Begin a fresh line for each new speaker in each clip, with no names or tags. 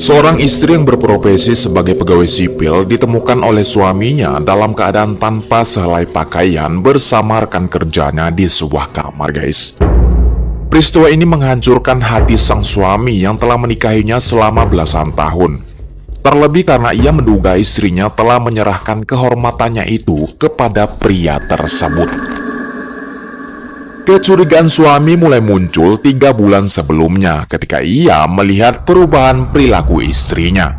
Seorang istri yang berprofesi sebagai pegawai sipil ditemukan oleh suaminya dalam keadaan tanpa sehelai pakaian bersama rekan kerjanya di sebuah kamar, guys. Peristiwa ini menghancurkan hati sang suami yang telah menikahinya selama belasan tahun. Terlebih karena ia menduga istrinya telah menyerahkan kehormatannya itu kepada pria tersebut. Kecurigaan suami mulai muncul 3 bulan sebelumnya ketika ia melihat perubahan perilaku istrinya.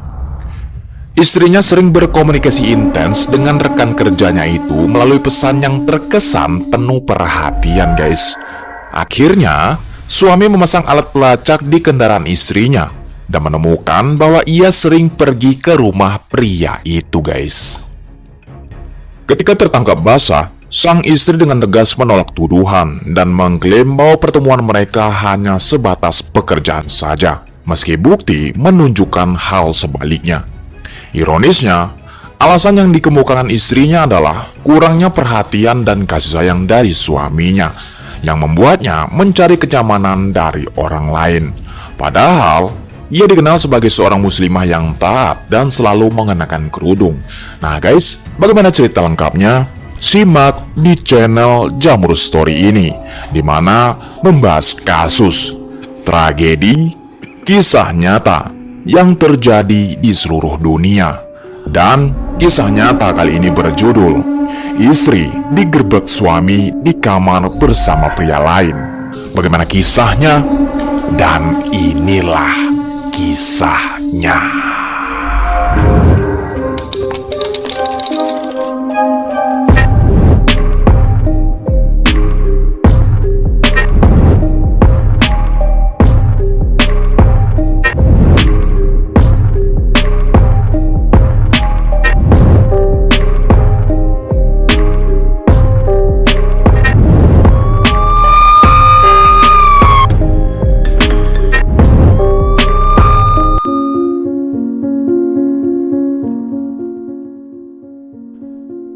Istrinya sering berkomunikasi intens dengan rekan kerjanya itu melalui pesan yang terkesan penuh perhatian, guys. Akhirnya, suami memasang alat pelacak di kendaraan istrinya dan menemukan bahwa ia sering pergi ke rumah pria itu, guys. Ketika tertangkap basah, sang istri dengan tegas menolak tuduhan dan mengklaim bahwa pertemuan mereka hanya sebatas pekerjaan saja, meski bukti menunjukkan hal sebaliknya. Ironisnya, alasan yang dikemukakan istrinya adalah kurangnya perhatian dan kasih sayang dari suaminya, yang membuatnya mencari kenyamanan dari orang lain. Padahal, ia dikenal sebagai seorang muslimah yang taat dan selalu mengenakan kerudung. Nah guys, bagaimana cerita lengkapnya? Simak di channel Jamur Story ini, di mana membahas kasus, tragedi, kisah nyata yang terjadi di seluruh dunia. Dan kisah nyata kali ini berjudul, Istri digerebek suami di kamar bersama pria lain. Bagaimana kisahnya? Dan inilah kisahnya.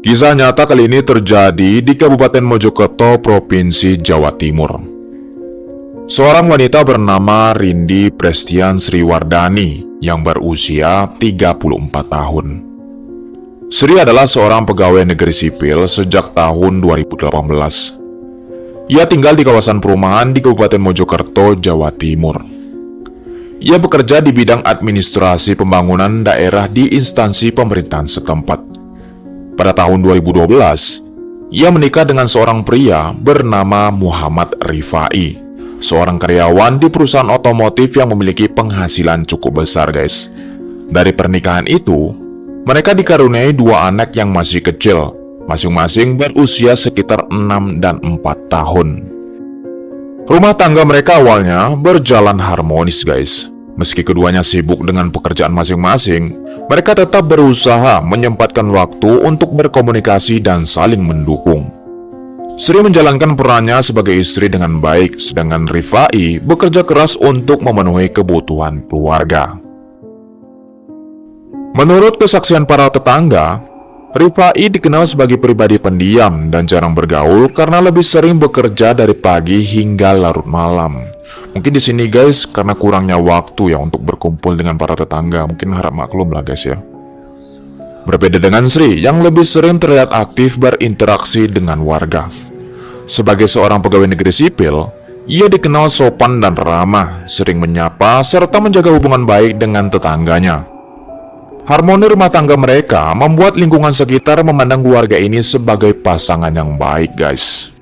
Kisah nyata kali ini terjadi di Kabupaten Mojokerto, Provinsi Jawa Timur. Seorang wanita bernama Rindi Prestian Sriwardani yang berusia 34 tahun. Sri adalah seorang pegawai negeri sipil sejak tahun 2018. Ia tinggal di kawasan perumahan di Kabupaten Mojokerto, Jawa Timur. Ia bekerja di bidang administrasi pembangunan daerah di instansi pemerintahan setempat. Pada tahun 2012, ia menikah dengan seorang pria bernama Muhammad Rifai, seorang karyawan di perusahaan otomotif yang memiliki penghasilan cukup besar, guys. Dari pernikahan itu, mereka dikaruniai 2 anak yang masih kecil, masing-masing berusia sekitar 6 dan 4 tahun. Rumah tangga mereka awalnya berjalan harmonis, guys. Meski keduanya sibuk dengan pekerjaan masing-masing, mereka tetap berusaha menyempatkan waktu untuk berkomunikasi dan saling mendukung. Sri menjalankan perannya sebagai istri dengan baik, sedangkan Rifai bekerja keras untuk memenuhi kebutuhan keluarga. Menurut kesaksian para tetangga, Rifai dikenal sebagai pribadi pendiam dan jarang bergaul karena lebih sering bekerja dari pagi hingga larut malam. Mungkin di sini guys, karena kurangnya waktu ya untuk berkumpul dengan para tetangga, mungkin harap maklum lah guys ya. Berbeda dengan Sri yang lebih sering terlihat aktif berinteraksi dengan warga. Sebagai seorang pegawai negeri sipil, ia dikenal sopan dan ramah, sering menyapa serta menjaga hubungan baik dengan tetangganya. Harmoni rumah tangga mereka membuat lingkungan sekitar memandang keluarga ini sebagai pasangan yang baik, guys.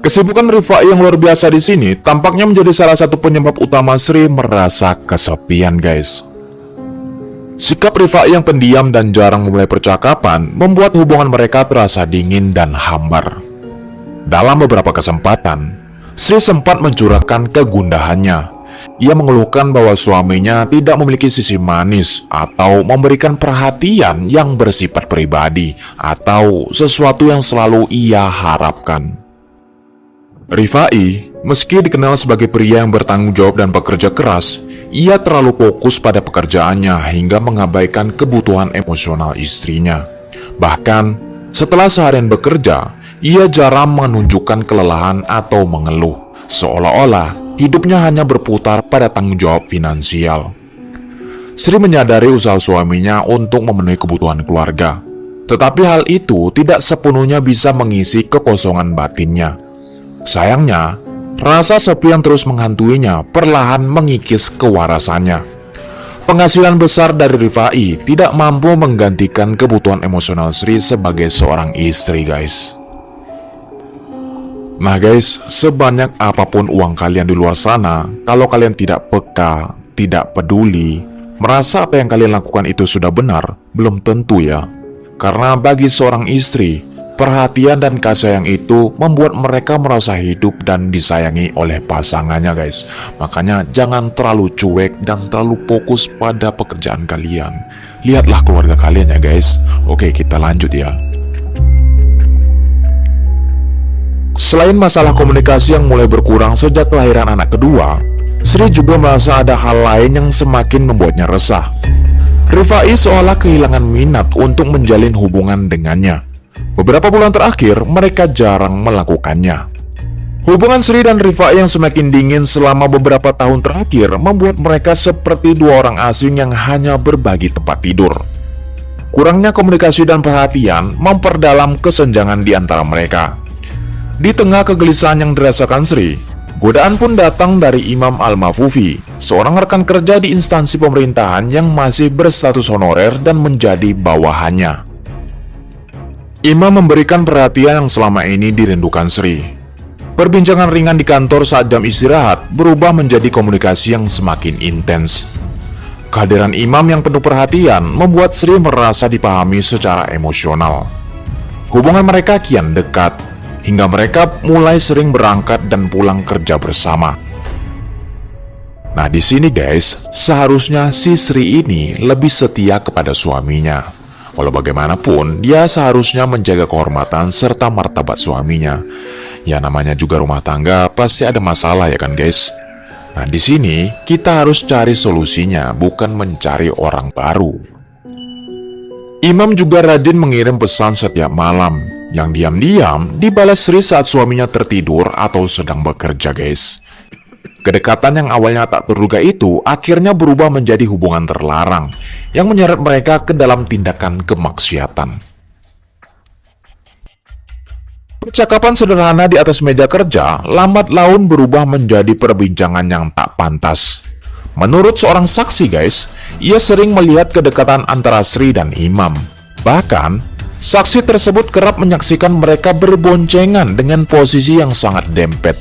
Kesibukan Rifai yang luar biasa di sini tampaknya menjadi salah satu penyebab utama Sri merasa kesepian, guys. Sikap Rifai yang pendiam dan jarang memulai percakapan membuat hubungan mereka terasa dingin dan hambar. Dalam beberapa kesempatan, Sri sempat mencurahkan kegundahannya. Ia mengeluhkan bahwa suaminya tidak memiliki sisi manis atau memberikan perhatian yang bersifat pribadi atau sesuatu yang selalu ia harapkan. Rifai, meski dikenal sebagai pria yang bertanggung jawab dan bekerja keras, ia terlalu fokus pada pekerjaannya hingga mengabaikan kebutuhan emosional istrinya. Bahkan, setelah seharian bekerja, ia jarang menunjukkan kelelahan atau mengeluh, seolah-olah hidupnya hanya berputar pada tanggung jawab finansial. Sri menyadari usaha suaminya untuk memenuhi kebutuhan keluarga. Tetapi hal itu tidak sepenuhnya bisa mengisi kekosongan batinnya. Sayangnya, rasa sepi yang terus menghantuinya perlahan mengikis kewarasannya. Penghasilan besar dari Rifai tidak mampu menggantikan kebutuhan emosional Sri sebagai seorang istri, guys. Nah guys, sebanyak apapun uang kalian di luar sana, kalau kalian tidak peka, tidak peduli, merasa apa yang kalian lakukan itu sudah benar, belum tentu ya. Karena bagi seorang istri, perhatian dan kasih sayang itu membuat mereka merasa hidup dan disayangi oleh pasangannya, guys. Makanya jangan terlalu cuek dan terlalu fokus pada pekerjaan kalian. Lihatlah keluarga kalian ya guys. Oke, kita lanjut ya. Selain masalah komunikasi yang mulai berkurang sejak kelahiran anak kedua, Sri juga merasa ada hal lain yang semakin membuatnya resah. Rifai seolah kehilangan minat untuk menjalin hubungan dengannya. Beberapa bulan terakhir, mereka jarang melakukannya. Hubungan Sri dan Rifai yang semakin dingin selama beberapa tahun terakhir membuat mereka seperti dua orang asing yang hanya berbagi tempat tidur. Kurangnya komunikasi dan perhatian memperdalam kesenjangan di antara mereka. Di tengah kegelisahan yang dirasakan Sri, godaan pun datang dari Imam Al-Mafufi, seorang rekan kerja di instansi pemerintahan yang masih berstatus honorer dan menjadi bawahannya. Imam memberikan perhatian yang selama ini dirindukan Sri. Perbincangan ringan di kantor saat jam istirahat berubah menjadi komunikasi yang semakin intens. Kehadiran Imam yang penuh perhatian membuat Sri merasa dipahami secara emosional. Hubungan mereka kian dekat, hingga mereka mulai sering berangkat dan pulang kerja bersama. Nah di sini guys, seharusnya si Sri ini lebih setia kepada suaminya. Walau bagaimanapun, dia seharusnya menjaga kehormatan serta martabat suaminya. Ya namanya juga rumah tangga, pasti ada masalah ya kan guys. Nah di sini kita harus cari solusinya, bukan mencari orang baru. Imam juga rajin mengirim pesan setiap malam, yang diam-diam dibalas Sri saat suaminya tertidur atau sedang bekerja guys. Kedekatan yang awalnya tak terduga itu akhirnya berubah menjadi hubungan terlarang yang menyeret mereka ke dalam tindakan kemaksiatan. Percakapan sederhana di atas meja kerja lambat laun berubah menjadi perbincangan yang tak pantas. Menurut seorang saksi guys, ia sering melihat kedekatan antara Sri dan Imam. Bahkan, saksi tersebut kerap menyaksikan mereka berboncengan dengan posisi yang sangat dempet.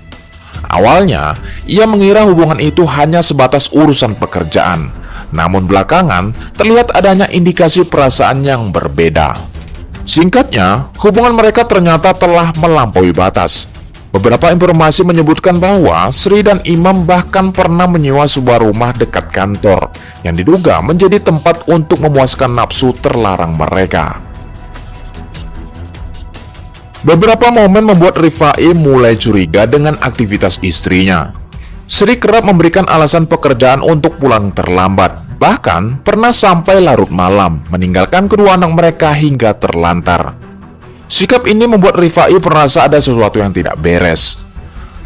Awalnya, ia mengira hubungan itu hanya sebatas urusan pekerjaan. Namun belakangan, terlihat adanya indikasi perasaan yang berbeda. Singkatnya, hubungan mereka ternyata telah melampaui batas. Beberapa informasi menyebutkan bahwa Sri dan Imam bahkan pernah menyewa sebuah rumah dekat kantor yang diduga menjadi tempat untuk memuaskan nafsu terlarang mereka. Beberapa momen membuat Rifai mulai curiga dengan aktivitas istrinya. Sri kerap memberikan alasan pekerjaan untuk pulang terlambat, bahkan pernah sampai larut malam, meninggalkan kedua anak mereka hingga terlantar. Sikap ini membuat Rifai merasa ada sesuatu yang tidak beres.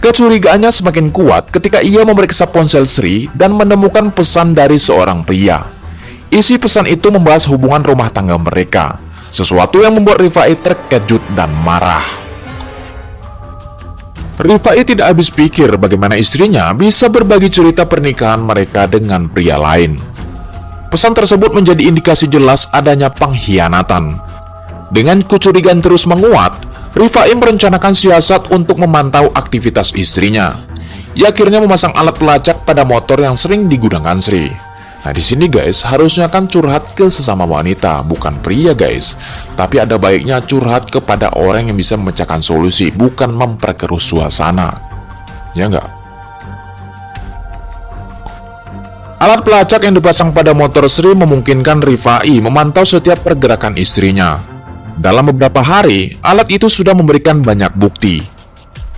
Kecurigaannya semakin kuat ketika ia memeriksa ponsel Sri dan menemukan pesan dari seorang pria. Isi pesan itu membahas hubungan rumah tangga mereka, sesuatu yang membuat Rifai terkejut dan marah. Rifai tidak habis pikir bagaimana istrinya bisa berbagi cerita pernikahan mereka dengan pria lain. Pesan tersebut menjadi indikasi jelas adanya pengkhianatan. Dengan kecurigaan terus menguat, Rifai merencanakan siasat untuk memantau aktivitas istrinya. Ia akhirnya memasang alat pelacak pada motor yang sering digunakan Sri. Nah di sini guys, harusnya kan curhat ke sesama wanita, bukan pria guys. Tapi ada baiknya curhat kepada orang yang bisa memecahkan solusi, bukan memperkeruh suasana. Ya enggak? Alat pelacak yang dipasang pada motor Sri memungkinkan Rifai memantau setiap pergerakan istrinya. Dalam beberapa hari, alat itu sudah memberikan banyak bukti.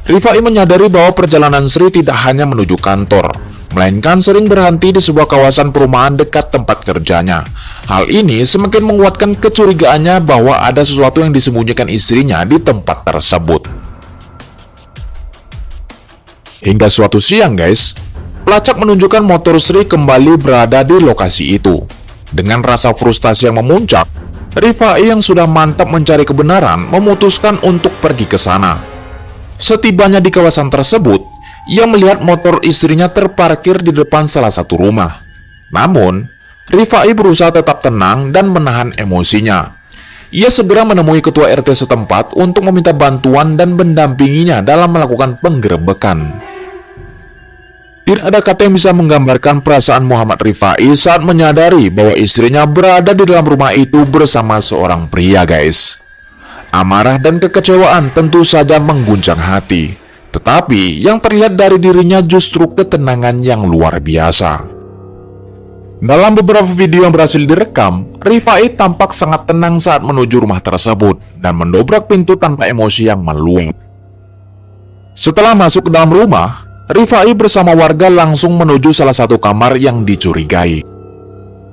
Rifai menyadari bahwa perjalanan Sri tidak hanya menuju kantor, melainkan sering berhenti di sebuah kawasan perumahan dekat tempat kerjanya. Hal ini semakin menguatkan kecurigaannya bahwa ada sesuatu yang disembunyikan istrinya di tempat tersebut. Hingga suatu siang guys, Pelacak menunjukkan motor Sri kembali berada di lokasi itu. Dengan rasa frustasi yang memuncak, Rifai yang sudah mantap mencari kebenaran memutuskan untuk pergi ke sana. Setibanya di kawasan tersebut, ia melihat motor istrinya terparkir di depan salah satu rumah. Namun, Rifai berusaha tetap tenang dan menahan emosinya. Ia segera menemui ketua RT setempat untuk meminta bantuan dan mendampinginya dalam melakukan penggerebekan. Tidak ada kata yang bisa menggambarkan perasaan Muhammad Rifai saat menyadari bahwa istrinya berada di dalam rumah itu bersama seorang pria, guys. Amarah dan kekecewaan tentu saja mengguncang hati, tetapi yang terlihat dari dirinya justru ketenangan yang luar biasa. Dalam beberapa video yang berhasil direkam, Rifai tampak sangat tenang saat menuju rumah tersebut dan mendobrak pintu tanpa emosi yang meluap. Setelah masuk ke dalam rumah, Rifai bersama warga langsung menuju salah satu kamar yang dicurigai.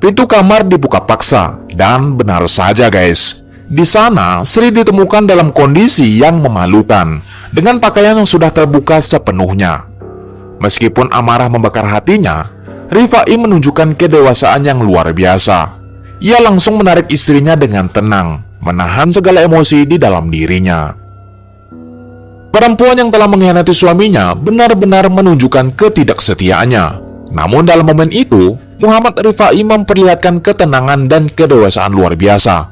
Pintu kamar dibuka paksa, dan benar saja guys, di sana Sri ditemukan dalam kondisi yang memalukan, dengan pakaian yang sudah terbuka sepenuhnya. Meskipun amarah membakar hatinya, Rifai menunjukkan kedewasaan yang luar biasa. Ia langsung menarik istrinya dengan tenang, menahan segala emosi di dalam dirinya. Perempuan yang telah mengkhianati suaminya benar-benar menunjukkan ketidaksetiaannya. Namun dalam momen itu, Muhammad Rifai memperlihatkan ketenangan dan kedewasaan luar biasa.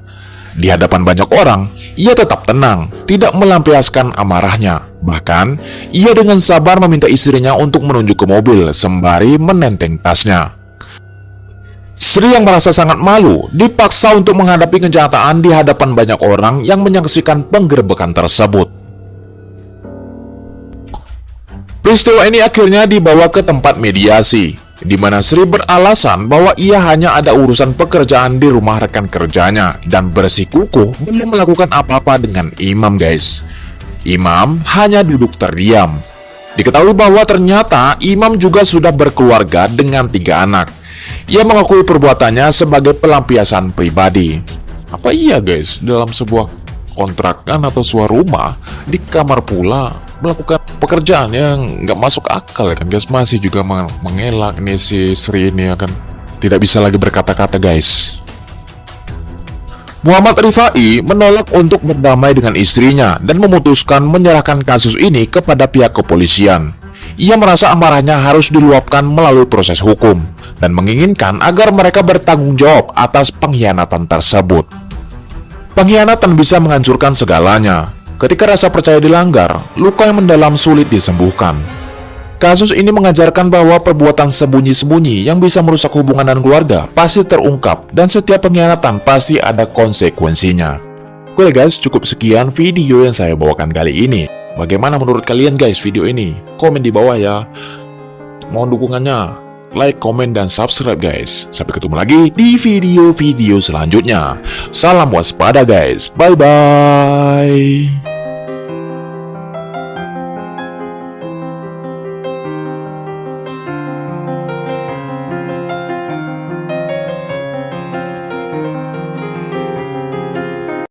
Di hadapan banyak orang, ia tetap tenang, tidak melampiaskan amarahnya. Bahkan, ia dengan sabar meminta istrinya untuk menuju ke mobil sembari menenteng tasnya. Sri yang merasa sangat malu dipaksa untuk menghadapi kenyataan di hadapan banyak orang yang menyaksikan penggerebekan tersebut. Peristiwa ini akhirnya dibawa ke tempat mediasi, di mana Sri beralasan bahwa ia hanya ada urusan pekerjaan di rumah rekan kerjanya dan bersikukuh belum melakukan apa-apa dengan Imam, guys. Imam hanya duduk terdiam. Diketahui bahwa ternyata Imam juga sudah berkeluarga dengan 3 anak. Ia mengakui perbuatannya sebagai pelampiasan pribadi. Apa iya guys, dalam sebuah kontrakan atau sebuah rumah, di kamar pula melakukan pekerjaan yang nggak masuk akal ya kan guys. Masih juga mengelak nih si Sri ini ya kan. Tidak bisa lagi berkata-kata guys. Muhammad Rifai menolak untuk berdamai dengan istrinya dan memutuskan menyerahkan kasus ini kepada pihak kepolisian. Ia merasa amarahnya harus diluapkan melalui proses hukum dan menginginkan agar mereka bertanggung jawab atas pengkhianatan tersebut. Pengkhianatan bisa menghancurkan segalanya. Ketika rasa percaya dilanggar, luka yang mendalam sulit disembuhkan. Kasus ini mengajarkan bahwa perbuatan sembunyi-sembunyi yang bisa merusak hubungan dan keluarga pasti terungkap, dan setiap pengkhianatan pasti ada konsekuensinya. Oke guys, cukup sekian video yang saya bawakan kali ini. Bagaimana menurut kalian guys video ini? Komen di bawah ya. Mohon dukungannya. Like, komen, dan subscribe guys. Sampai ketemu lagi di video-video selanjutnya. Salam waspada guys. Bye-bye.